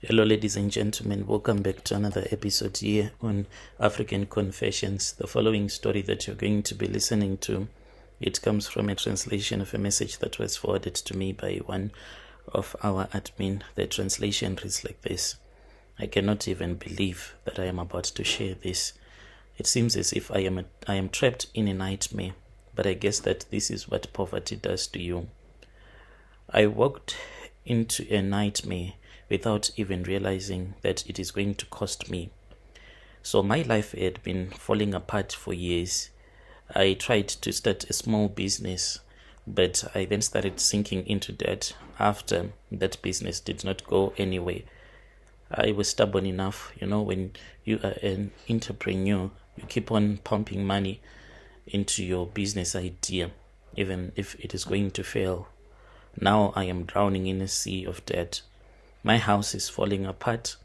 Hello, ladies and gentlemen. Welcome back to another episode here on African Confessions. The following story that you're going to be listening to, it comes from a translation of a message that was forwarded to me by one of our admin. The translation reads like this: I cannot even believe that I am about to share this. It seems as if I am trapped in a nightmare, but I guess that this is what poverty does to you. I walked into a nightmare without even realizing that it is going to cost me. So my life had been falling apart for years. I tried to start a small business, but I then started sinking into debt after that business did not go anywhere. I was stubborn enough, when you are an entrepreneur, you keep on pumping money into your business idea, even if it is going to fail. Now I am drowning in a sea of debt. My house is falling apart.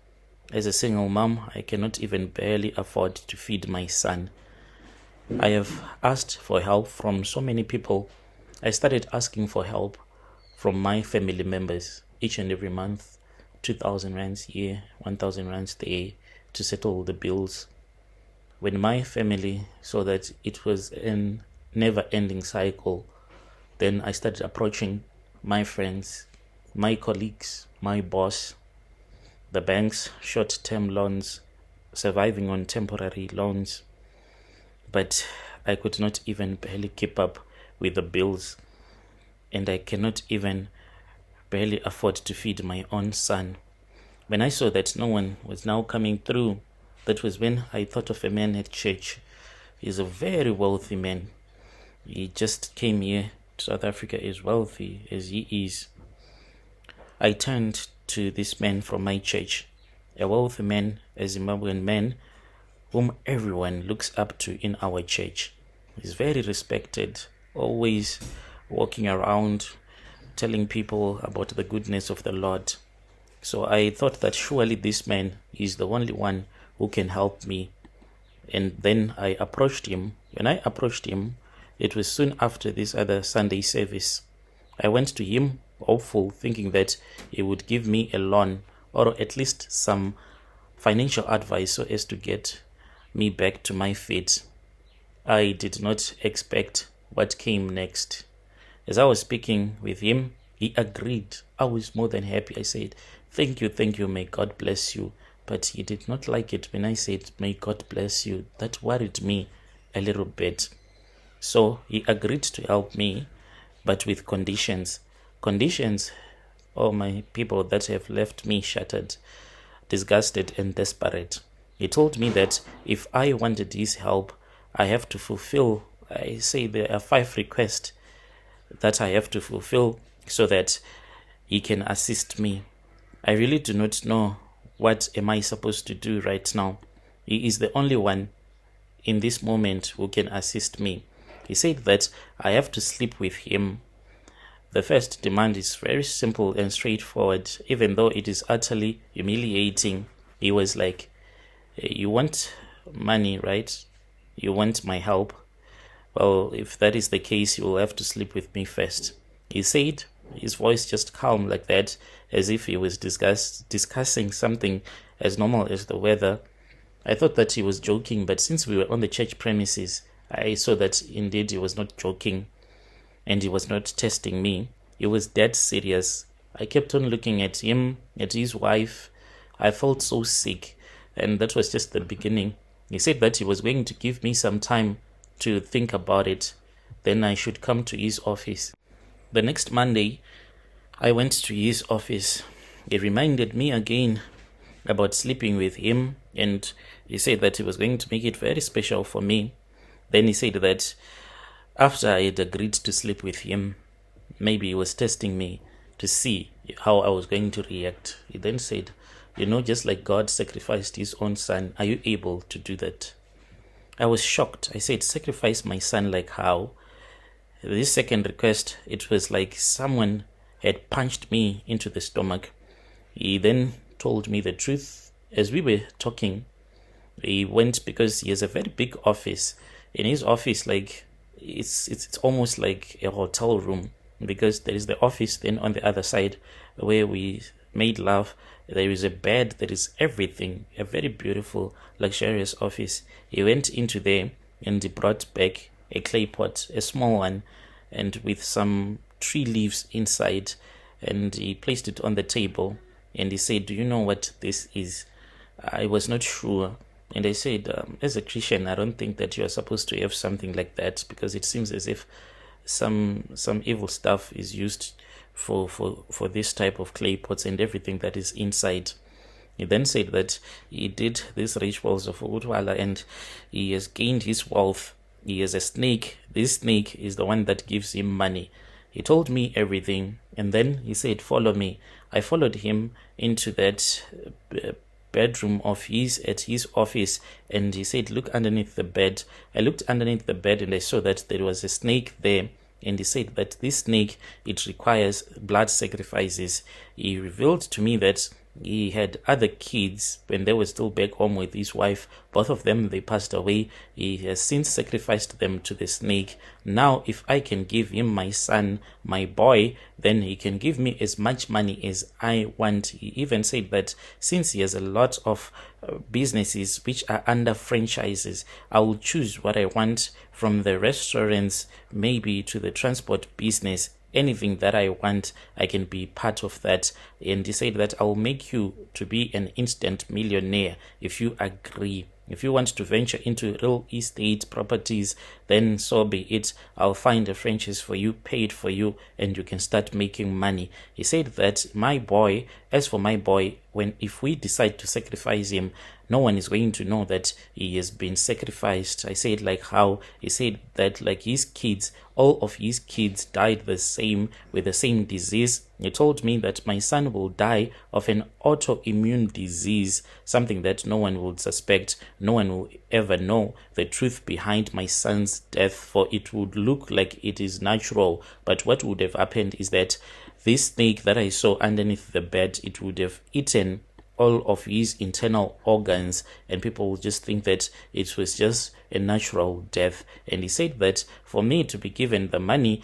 As a single mom, I cannot even barely afford to feed my son. I have asked for help from so many people. I started asking for help from my family members each and every month, 2,000 rands here, 1,000 rands there, to settle the bills. When my family saw that it was a never-ending cycle, then I started approaching my friends, my colleagues, my boss, the banks, short-term loans, surviving on temporary loans. But I could not even barely keep up with the bills, and I cannot even barely afford to feed my own son. When I saw that no one was now coming through, that was when I thought of a man at church. He's a very wealthy man. He just came here to South Africa as wealthy as he is. I turned to this man from my church, a wealthy man, a Zimbabwean man, whom everyone looks up to in our church. He's very respected, always walking around, telling people about the goodness of the Lord. So I thought that surely this man is the only one who can help me. And then I approached him. When I approached him, it was soon after this other Sunday service. I went to him, hopeful, thinking that he would give me a loan or at least some financial advice so as to get me back to my feet. I did not expect what came next. As I was speaking with him, he agreed. I was more than happy. I said, thank you, may God bless you. But he did not like it when I said, may God bless you. That worried me a little bit. So he agreed to help me, but with conditions. Conditions, oh my people, that have left me shattered, disgusted and desperate. He told me that if I wanted his help, I have to fulfill, I say there are 5 requests that I have to fulfill so that he can assist me. I really do not know what am I supposed to do right now. He is the only one in this moment who can assist me. He said that I have to sleep with him. The first demand is very simple and straightforward, even though it is utterly humiliating. He was like, you want money, right? You want my help? Well, if that is the case, you will have to sleep with me first. He said, his voice just calm like that, as if he was discussing something as normal as the weather. I thought that he was joking, but since we were on the church premises, I saw that indeed he was not joking. And he was not testing me. He was dead serious. I kept on looking at him, at his wife. I felt so sick. And that was just the beginning. He said that he was going to give me some time to think about it. Then I should come to his office. The next Monday, I went to his office. He reminded me again about sleeping with him. And he said that he was going to make it very special for me. Then he said that after I had agreed to sleep with him, maybe he was testing me to see how I was going to react. He then said, just like God sacrificed his own son, are you able to do that? I was shocked. I said, sacrifice my son like how? This second request, it was like someone had punched me into the stomach. He then told me the truth. As we were talking, he went, because he has a very big office. In his office, like, it's almost like a hotel room, because there is the office then on the other side where we made love. There is a bed, there is everything, a very beautiful, luxurious office. He went into there and he brought back a clay pot, a small one, and with some tree leaves inside, and he placed it on the table, and he said, "Do you know what this is?" I was not sure, and I said, as a Christian, I don't think that you are supposed to have something like that, because it seems as if some evil stuff is used for this type of clay pots and everything that is inside. He then said that he did these rituals of Utwala and he has gained his wealth. He has a snake. This snake is the one that gives him money. He told me everything, and then he said, "Follow me." I followed him into that bedroom of his at his office, and he said, "Look underneath the bed." I looked underneath the bed and I saw that there was a snake there, and he said that this snake, it requires blood sacrifices. He revealed to me that he had other kids when they were still back home with his wife. Both of them, they passed away. He has since sacrificed them to the snake. Now, if I can give him my son, my boy, then he can give me as much money as I want. He even said that since he has a lot of businesses which are under franchises, I will choose what I want, from the restaurants maybe to the transport business. Anything that I want, I can be part of that. And he said that I will make you to be an instant millionaire if you agree. If you want to venture into real estate properties, then so be it. I'll find a franchise for you, pay it for you, and you can start making money. He said that as for my boy, if we decide to sacrifice him, no one is going to know that he has been sacrificed. I said, like how? He said that like his kids, all of his kids died with the same disease. He told me that my son will die of an autoimmune disease, something that no one would suspect. No one will ever know the truth behind my son's death, for it would look like it is natural. But what would have happened is that this snake that I saw underneath the bed, it would have eaten all of his internal organs, and people would just think that it was just a natural death. And he said that for me to be given the money,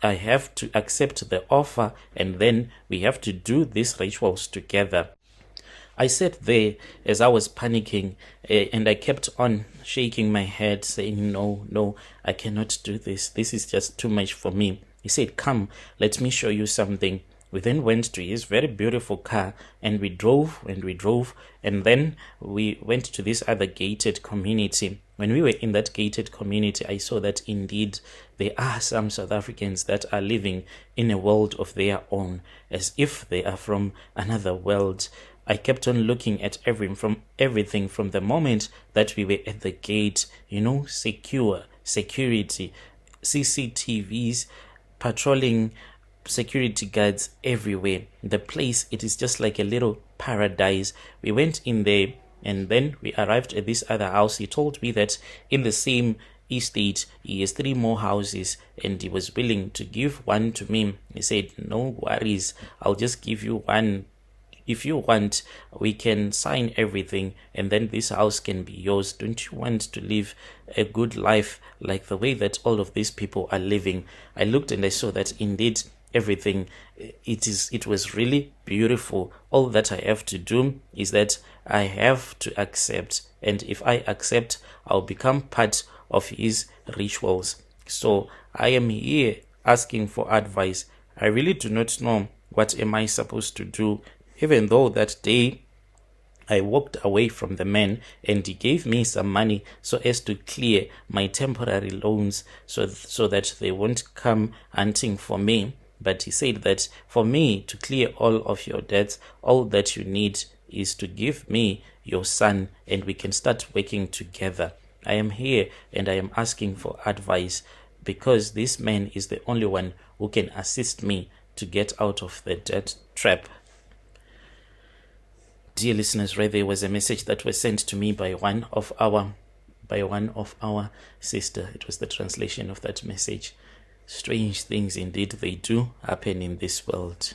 I have to accept the offer, and then we have to do these rituals together. I sat there as I was panicking, and I kept on shaking my head, saying, no, I cannot do this. This is just too much for me. He said, "Come, let me show you something." We then went to his very beautiful car, and we drove, and then we went to this other gated community. When we were in that gated community, I saw that indeed there are some South Africans that are living in a world of their own, as if they are from another world. I kept on looking at everything from the moment that we were at the gate, security, CCTVs, patrolling, security guards everywhere. The place, it is just like a little paradise. We went in there, and then we arrived at this other house. He told me that in the same estate he has 3 more houses, and he was willing to give one to me. He said, "No worries, I'll just give you one. If you want, we can sign everything, and then this house can be yours. Don't you want to live a good life like the way that all of these people are living?" I looked and I saw that indeed everything, it was really beautiful. All that I have to do is that I have to accept, and if I accept, I'll become part of his rituals. So I am here asking for advice. I really do not know what am I supposed to do, even though that day I walked away from the man and he gave me some money so as to clear my temporary loans, so that they won't come hunting for me. But he said that for me to clear all of your debts, all that you need is to give me your son, and we can start working together. I am here and I am asking for advice, because this man is the only one who can assist me to get out of the debt trap. Dear listeners, right there was a message that was sent to me by one of our sister. It was the translation of that message. Strange things indeed they do happen in this world.